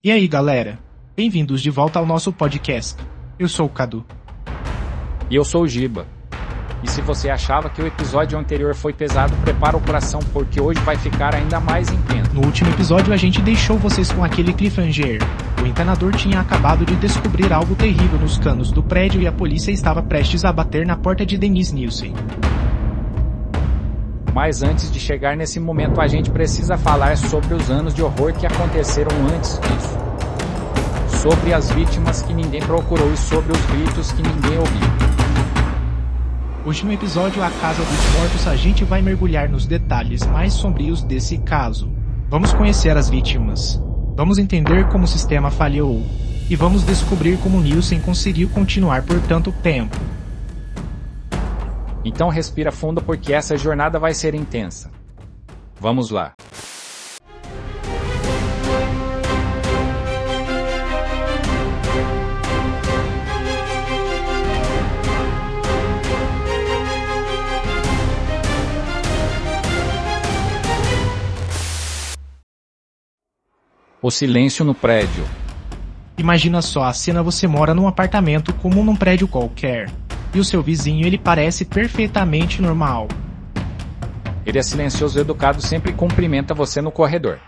E aí, galera? Bem-vindos de volta ao nosso podcast. Eu sou o Cadu. E eu sou o Giba. E se você achava que o episódio anterior foi pesado, prepara o coração porque hoje vai ficar ainda mais intenso. No último episódio a gente deixou vocês com aquele cliffhanger. O encanador tinha acabado de descobrir algo terrível nos canos do prédio e a polícia estava prestes a bater na porta de Denise Nielsen. Mas antes de chegar nesse momento a gente precisa falar sobre os anos de horror que aconteceram antes disso. Sobre as vítimas que ninguém procurou e sobre os gritos que ninguém ouviu. Hoje no episódio A Casa dos Mortos a gente vai mergulhar nos detalhes mais sombrios desse caso. Vamos conhecer as vítimas. Vamos entender como o sistema falhou. E vamos descobrir como Nielsen conseguiu continuar por tanto tempo. Então respira fundo porque essa jornada vai ser intensa. Vamos lá. O silêncio no prédio. Imagina só a cena: você mora num apartamento como num prédio qualquer. E o seu vizinho, ele parece perfeitamente normal. Ele é silencioso e educado, sempre cumprimenta você no corredor.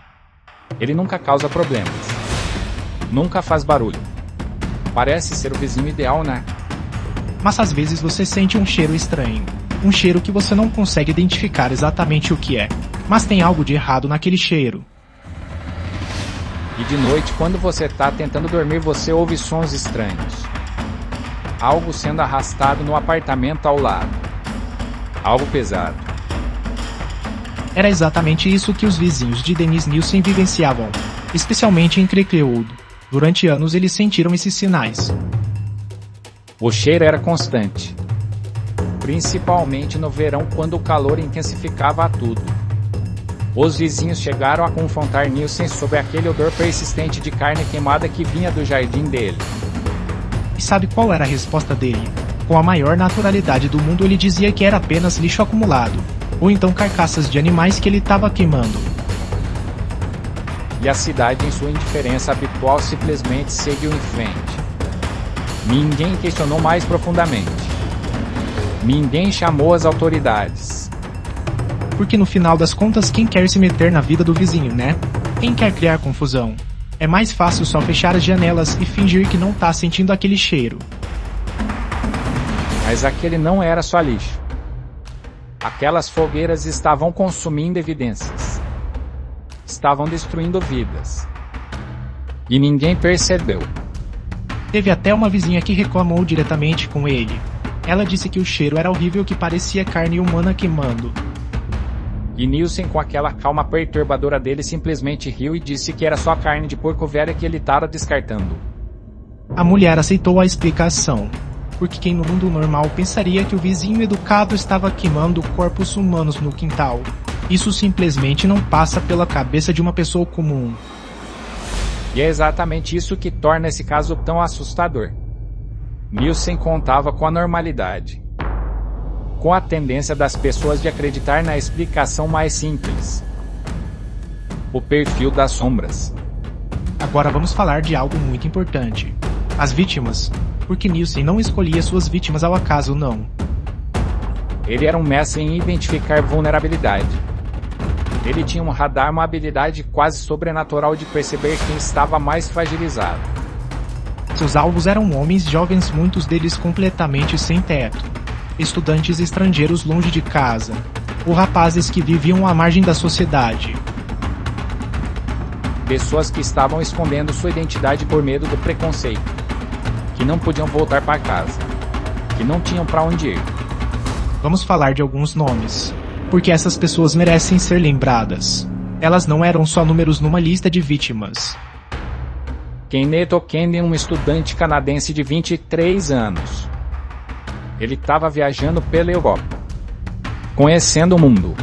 Ele nunca causa problemas. Nunca faz barulho. Parece ser o vizinho ideal, né? Mas às vezes você sente um cheiro estranho. Um cheiro que você não consegue identificar exatamente o que é. Mas tem algo de errado naquele cheiro. E de noite, quando você tá tentando dormir, você ouve sons estranhos. Algo sendo arrastado no apartamento ao lado. Algo pesado. Era exatamente isso que os vizinhos de Denise Nielsen vivenciavam, especialmente em Creekwood. Durante anos eles sentiram esses sinais. O cheiro era constante. Principalmente no verão, quando o calor intensificava a tudo. Os vizinhos chegaram a confrontar Nielsen sobre aquele odor persistente de carne queimada que vinha do jardim dele. E sabe qual era a resposta dele? Com a maior naturalidade do mundo ele dizia que era apenas lixo acumulado, ou então carcaças de animais que ele estava queimando. E a cidade, em sua indiferença habitual, simplesmente seguiu em frente. Ninguém questionou mais profundamente. Ninguém chamou as autoridades. Porque no final das contas, quem quer se meter na vida do vizinho, né? Quem quer criar confusão? É mais fácil só fechar as janelas e fingir que não tá sentindo aquele cheiro. Mas aquele não era só lixo. Aquelas fogueiras estavam consumindo evidências. Estavam destruindo vidas. E ninguém percebeu. Teve até uma vizinha que reclamou diretamente com ele. Ela disse que o cheiro era horrível, que parecia carne humana queimando. E Nielsen, com aquela calma perturbadora dele, simplesmente riu e disse que era só carne de porco velha que ele estava descartando. A mulher aceitou a explicação, porque quem no mundo normal pensaria que o vizinho educado estava queimando corpos humanos no quintal? Isso simplesmente não passa pela cabeça de uma pessoa comum. E é exatamente isso que torna esse caso tão assustador. Nielsen contava com a normalidade. Com a tendência das pessoas de acreditar na explicação mais simples. O perfil das sombras. Agora vamos falar de algo muito importante. As vítimas. Porque Nielsen não escolhia suas vítimas ao acaso, não. Ele era um mestre em identificar vulnerabilidade. Ele tinha um radar, uma habilidade quase sobrenatural de perceber quem estava mais fragilizado. Seus alvos eram homens jovens, muitos deles completamente sem teto. Estudantes estrangeiros longe de casa, ou rapazes que viviam à margem da sociedade. Pessoas que estavam escondendo sua identidade por medo do preconceito, que não podiam voltar para casa, que não tinham para onde ir. Vamos falar de alguns nomes, porque essas pessoas merecem ser lembradas. Elas não eram só números numa lista de vítimas. Kenneth O'Kane, um estudante canadense de 23 anos. Ele estava viajando pela Europa, conhecendo o mundo,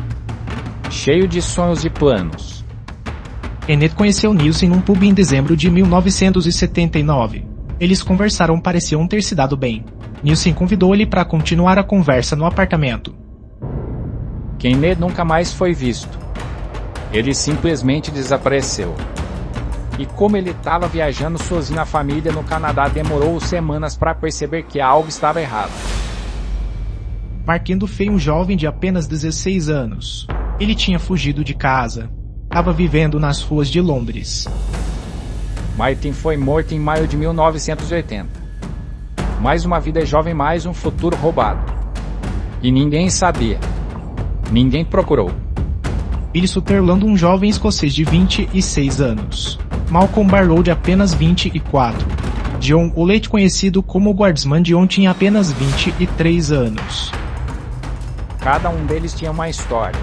cheio de sonhos e planos. Kenneth conheceu Nielsen num pub em dezembro de 1979. Eles conversaram, pareciam ter se dado bem. Nielsen convidou ele para continuar a conversa no apartamento. Kenneth nunca mais foi visto. Ele simplesmente desapareceu. E como ele estava viajando sozinho, a família no Canadá demorou semanas para perceber que algo estava errado. Marquendo foi um jovem de apenas 16 anos. Ele tinha fugido de casa. Estava vivendo nas ruas de Londres. Martin foi morto em maio de 1980. Mais uma vida jovem, mais um futuro roubado. E ninguém sabia. Ninguém procurou. Billy Sutherland, um jovem escocês de 26 anos. Malcolm Barlow, de apenas 24. John, o leite conhecido como Guardsman John, tinha apenas 23 anos. Cada um deles tinha uma história.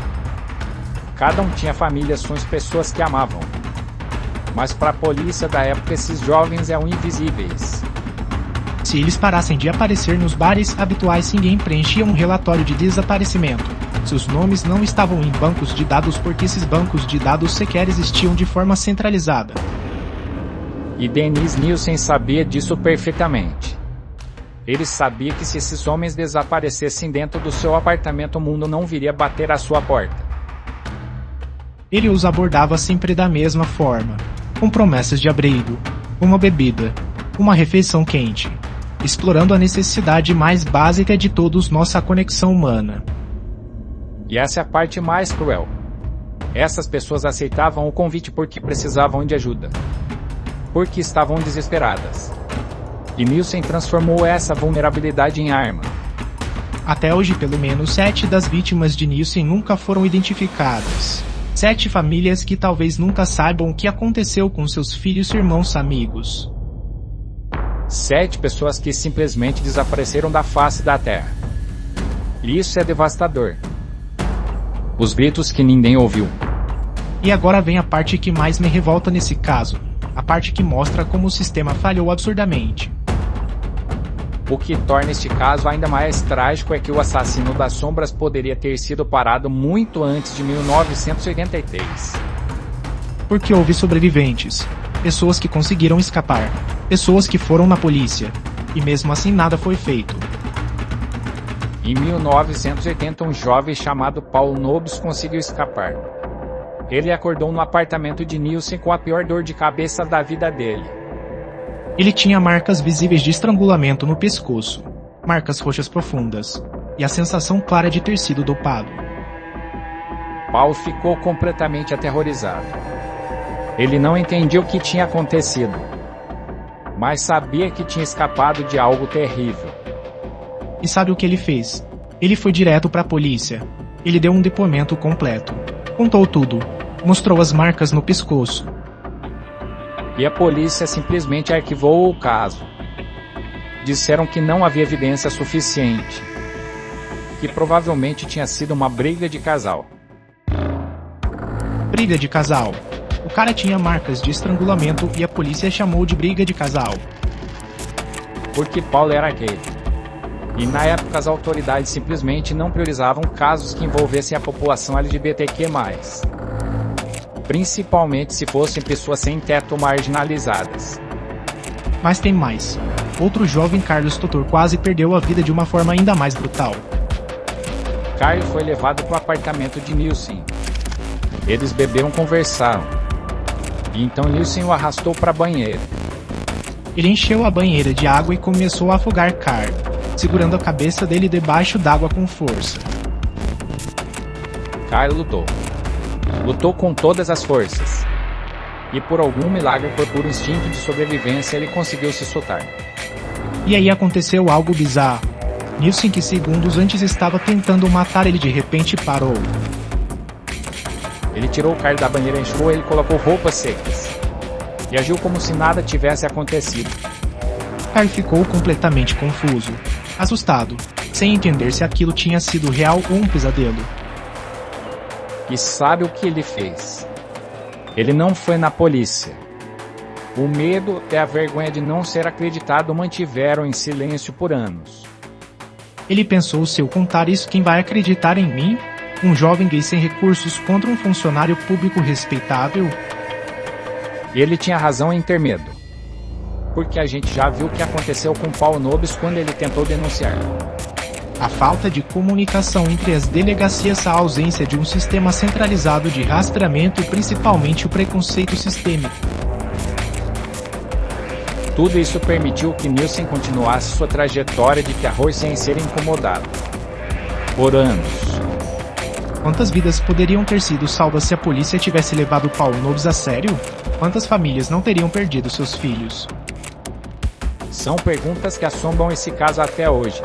Cada um tinha família, suas pessoas que amavam. Mas para a polícia da época, esses jovens eram invisíveis. Se eles parassem de aparecer nos bares habituais, ninguém preenchia um relatório de desaparecimento. Seus nomes não estavam em bancos de dados porque esses bancos de dados sequer existiam de forma centralizada. E Dennis Nielsen sabia disso perfeitamente. Ele sabia que se esses homens desaparecessem dentro do seu apartamento, o mundo não viria bater à sua porta. Ele os abordava sempre da mesma forma, com promessas de abrigo, uma bebida, uma refeição quente, explorando a necessidade mais básica de todos, nossa conexão humana. E essa é a parte mais cruel. Essas pessoas aceitavam o convite porque precisavam de ajuda. Porque estavam desesperadas. E Nielsen transformou essa vulnerabilidade em arma. Até hoje, pelo menos 7 das vítimas de Nielsen nunca foram identificadas. 7 famílias que talvez nunca saibam o que aconteceu com seus filhos e irmãos amigos. 7 pessoas que simplesmente desapareceram da face da Terra. E isso é devastador. Os gritos que ninguém ouviu. E agora vem a parte que mais me revolta nesse caso. A parte que mostra como o sistema falhou absurdamente. O que torna este caso ainda mais trágico é que o assassino das sombras poderia ter sido parado muito antes de 1983. Porque houve sobreviventes. Pessoas que conseguiram escapar. Pessoas que foram na polícia. E mesmo assim nada foi feito. Em 1980, um jovem chamado Paul Nobbs conseguiu escapar. Ele acordou no apartamento de Nielsen com a pior dor de cabeça da vida dele. Ele tinha marcas visíveis de estrangulamento no pescoço, marcas roxas profundas, e a sensação clara de ter sido dopado. Paul ficou completamente aterrorizado. Ele não entendia o que tinha acontecido, mas sabia que tinha escapado de algo terrível. E sabe o que ele fez? Ele foi direto para a polícia. Ele deu um depoimento completo. Contou tudo. Mostrou as marcas no pescoço. E a polícia simplesmente arquivou o caso. Disseram que não havia evidência suficiente. Que provavelmente tinha sido uma briga de casal. Briga de casal. O cara tinha marcas de estrangulamento e a polícia chamou de briga de casal. Porque Paul era gay. E na época as autoridades simplesmente não priorizavam casos que envolvessem a população LGBTQ+. Principalmente se fossem pessoas sem teto marginalizadas. Mas tem mais. Outro jovem, Carlos Tutor, quase perdeu a vida de uma forma ainda mais brutal. Carlos foi levado para o apartamento de Nielsen. Eles beberam, conversaram. E então Nielsen o arrastou para a banheira. Ele encheu a banheira de água e começou a afogar Carl, segurando a cabeça dele debaixo d'água com força. Carl lutou. Lutou com todas as forças. E por algum milagre, por puro instinto de sobrevivência, ele conseguiu se soltar. E aí aconteceu algo bizarro. Nielsen, que segundos antes estava tentando matar ele, de repente parou. Ele tirou o Carl da banheira, enxugou ele e colocou roupas secas. E agiu como se nada tivesse acontecido. Carl ficou completamente confuso, assustado, sem entender se aquilo tinha sido real ou um pesadelo. E sabe o que ele fez? Ele não foi na polícia. O medo e a vergonha de não ser acreditado o mantiveram em silêncio por anos. Ele pensou: se eu contar isso, quem vai acreditar em mim? Um jovem gay sem recursos contra um funcionário público respeitável? E ele tinha razão em ter medo. Porque a gente já viu o que aconteceu com Paul Nobbs quando ele tentou denunciar. A falta de comunicação entre as delegacias, a ausência de um sistema centralizado de rastreamento e principalmente o preconceito sistêmico. Tudo isso permitiu que Nielsen continuasse sua trajetória de terror sem ser incomodado. Por anos. Quantas vidas poderiam ter sido salvas se a polícia tivesse levado Paul Knowles a sério? Quantas famílias não teriam perdido seus filhos? São perguntas que assombram esse caso até hoje.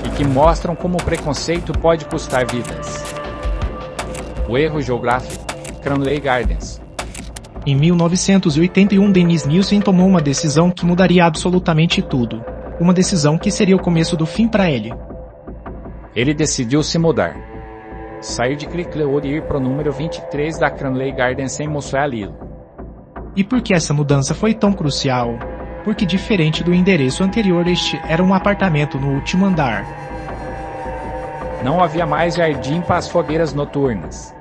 E que mostram como o preconceito pode custar vidas. O erro geográfico. Cranley Gardens. Em 1981, Dennis Nielsen tomou uma decisão que mudaria absolutamente tudo. Uma decisão que seria o começo do fim para ele. Ele decidiu se mudar. Sair de Cricklewood e ir para o número 23 da Cranley Gardens em Muswell. E por que essa mudança foi tão crucial? Porque diferente do endereço anterior, este era um apartamento no último andar. Não havia mais jardim para as fogueiras noturnas.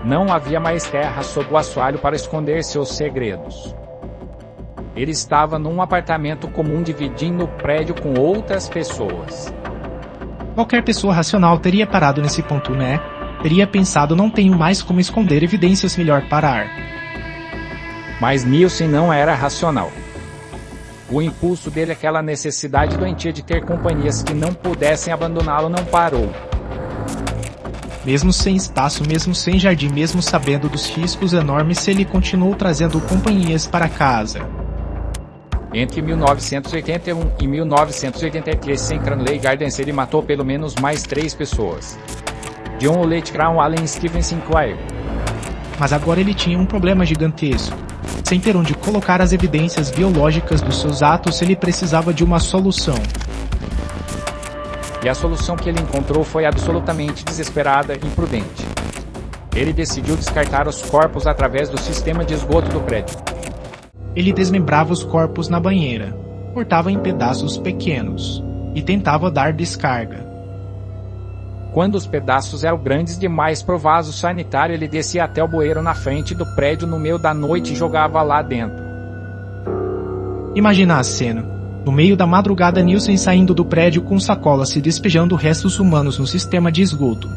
Não havia mais terra sob o assoalho para esconder seus segredos. Ele estava num apartamento comum dividindo o prédio com outras pessoas. Qualquer pessoa racional teria parado nesse ponto, né? Teria pensado, não tenho mais como esconder evidências, melhor parar. Mas Nielsen não era racional. O impulso dele, aquela necessidade doentia de ter companhias que não pudessem abandoná-lo, não parou. Mesmo sem espaço, mesmo sem jardim, mesmo sabendo dos riscos enormes, ele continuou trazendo companhias para casa. Entre 1981 e 1983, em Cranley Gardens, ele matou pelo menos mais 3 pessoas. John Olette Crown Allen Stephen Sinclair. Mas agora ele tinha um problema gigantesco. Sem ter onde colocar as evidências biológicas dos seus atos, ele precisava de uma solução. E a solução que ele encontrou foi absolutamente desesperada e imprudente. Ele decidiu descartar os corpos através do sistema de esgoto do prédio. Ele desmembrava os corpos na banheira, cortava em pedaços pequenos, e tentava dar descarga. Quando os pedaços eram grandes demais para o vaso sanitário, ele descia até o bueiro na frente do prédio no meio da noite e jogava lá dentro. Imagina a cena. No meio da madrugada, Nielsen saindo do prédio com sacolas e despejando restos humanos no sistema de esgoto.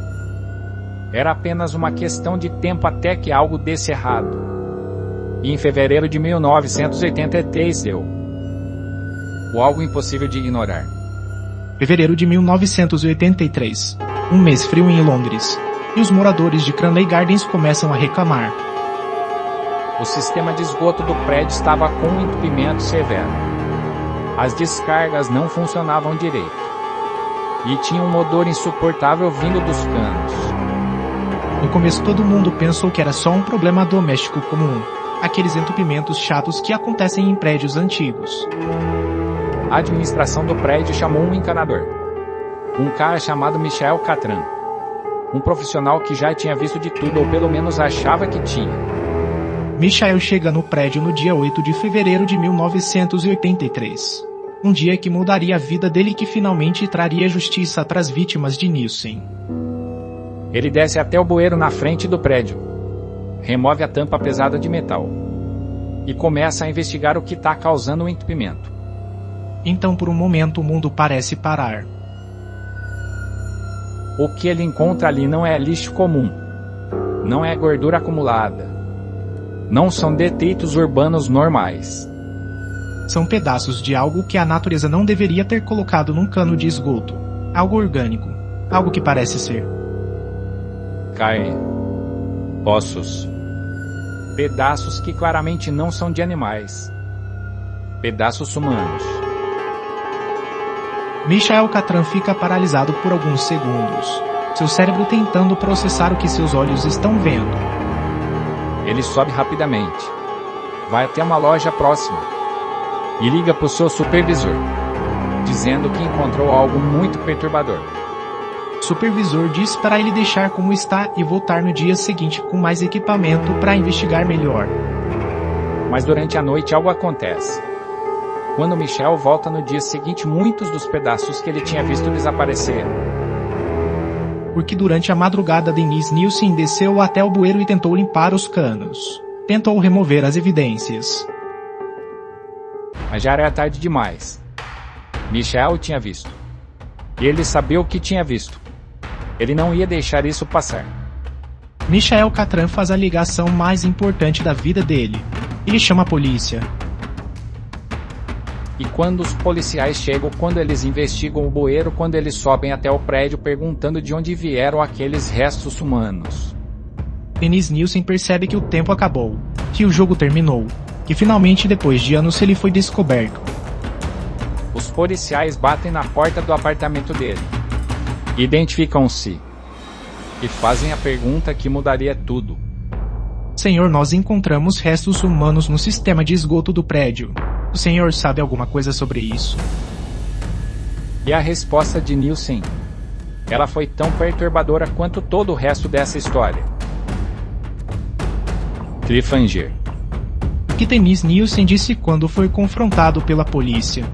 Era apenas uma questão de tempo até que algo desse errado. E em fevereiro de 1983 deu. O algo impossível de ignorar. Fevereiro de 1983. Um mês frio em Londres. E os moradores de Cranley Gardens começam a reclamar. O sistema de esgoto do prédio estava com um entupimento severo. As descargas não funcionavam direito. E tinha um odor insuportável vindo dos canos. No começo todo mundo pensou que era só um problema doméstico comum. Aqueles entupimentos chatos que acontecem em prédios antigos. A administração do prédio chamou um encanador. Um cara chamado Michael Catran. Um profissional que já tinha visto de tudo, ou pelo menos achava que tinha. Michael chega no prédio no dia 8 de fevereiro de 1983. Um dia que mudaria a vida dele e que finalmente traria justiça para as vítimas de Nielsen. Ele desce até o bueiro na frente do prédio. Remove a tampa pesada de metal. E começa a investigar o que está causando o entupimento. Então por um momento o mundo parece parar. O que ele encontra ali não é lixo comum. Não é gordura acumulada. Não são detritos urbanos normais. São pedaços de algo que a natureza não deveria ter colocado num cano de esgoto. Algo orgânico. Algo que parece ser. Carne. Ossos. Pedaços que claramente não são de animais. Pedaços humanos. Michael Catran fica paralisado por alguns segundos. Seu cérebro tentando processar o que seus olhos estão vendo. Ele sobe rapidamente. Vai até uma loja próxima. E liga para o seu supervisor, dizendo que encontrou algo muito perturbador. O supervisor diz para ele deixar como está e voltar no dia seguinte com mais equipamento para investigar melhor. Mas durante a noite algo acontece. Quando Michael volta no dia seguinte, muitos dos pedaços que ele tinha visto desapareceram. Porque durante a madrugada, Dennis Nielsen desceu até o bueiro e tentou limpar os canos. Tentou remover as evidências. Mas já era tarde demais. Michael tinha visto. E ele sabia o que tinha visto. Ele não ia deixar isso passar. Michael Catran faz a ligação mais importante da vida dele. Ele chama a polícia. E quando os policiais chegam, quando eles investigam o bueiro, quando eles sobem até o prédio perguntando de onde vieram aqueles restos humanos. Dennis Nielsen percebe que o tempo acabou, que o jogo terminou, que finalmente depois de anos ele foi descoberto. Os policiais batem na porta do apartamento dele. Identificam-se. E fazem a pergunta que mudaria tudo. Senhor, nós encontramos restos humanos no sistema de esgoto do prédio. O senhor sabe alguma coisa sobre isso? E a resposta de Nielsen? Ela foi tão perturbadora quanto todo o resto dessa história. Cliffhanger. O que Dennis Nielsen disse quando foi confrontado pela polícia?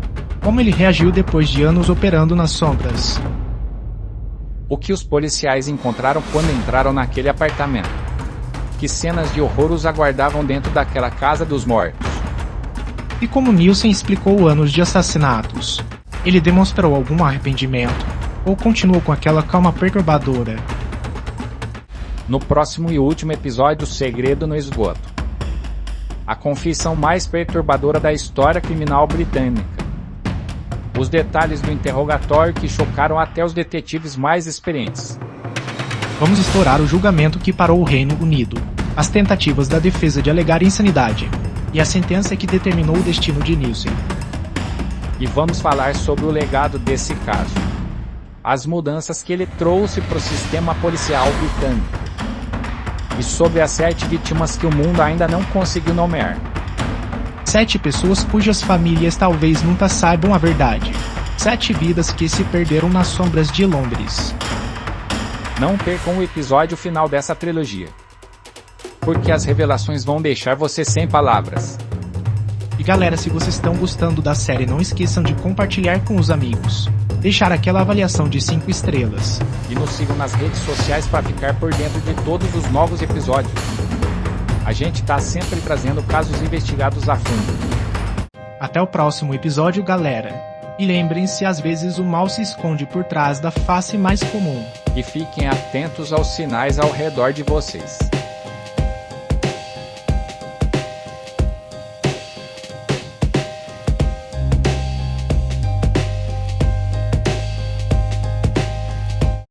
Como ele reagiu depois de anos operando nas sombras? O que os policiais encontraram quando entraram naquele apartamento? Que cenas de horror os aguardavam dentro daquela casa dos mortos? E como Nielsen explicou anos de assassinatos? Ele demonstrou algum arrependimento? Ou continuou com aquela calma perturbadora? No próximo e último episódio, Segredo no Esgoto. A confissão mais perturbadora da história criminal britânica. Os detalhes do interrogatório que chocaram até os detetives mais experientes. Vamos explorar o julgamento que parou o Reino Unido, as tentativas da defesa de alegar insanidade, e a sentença que determinou o destino de Nielsen. E vamos falar sobre o legado desse caso. As mudanças que ele trouxe para o sistema policial britânico. E sobre as 7 vítimas que o mundo ainda não conseguiu nomear. 7 pessoas cujas famílias talvez nunca saibam a verdade. 7 vidas que se perderam nas sombras de Londres. Não percam o episódio final dessa trilogia. Porque as revelações vão deixar você sem palavras. E galera, se vocês estão gostando da série, não esqueçam de compartilhar com os amigos. Deixar aquela avaliação de 5 estrelas. E nos sigam nas redes sociais para ficar por dentro de todos os novos episódios. A gente tá sempre trazendo casos investigados a fundo. Até o próximo episódio, galera. E lembrem-se, às vezes o mal se esconde por trás da face mais comum. E fiquem atentos aos sinais ao redor de vocês.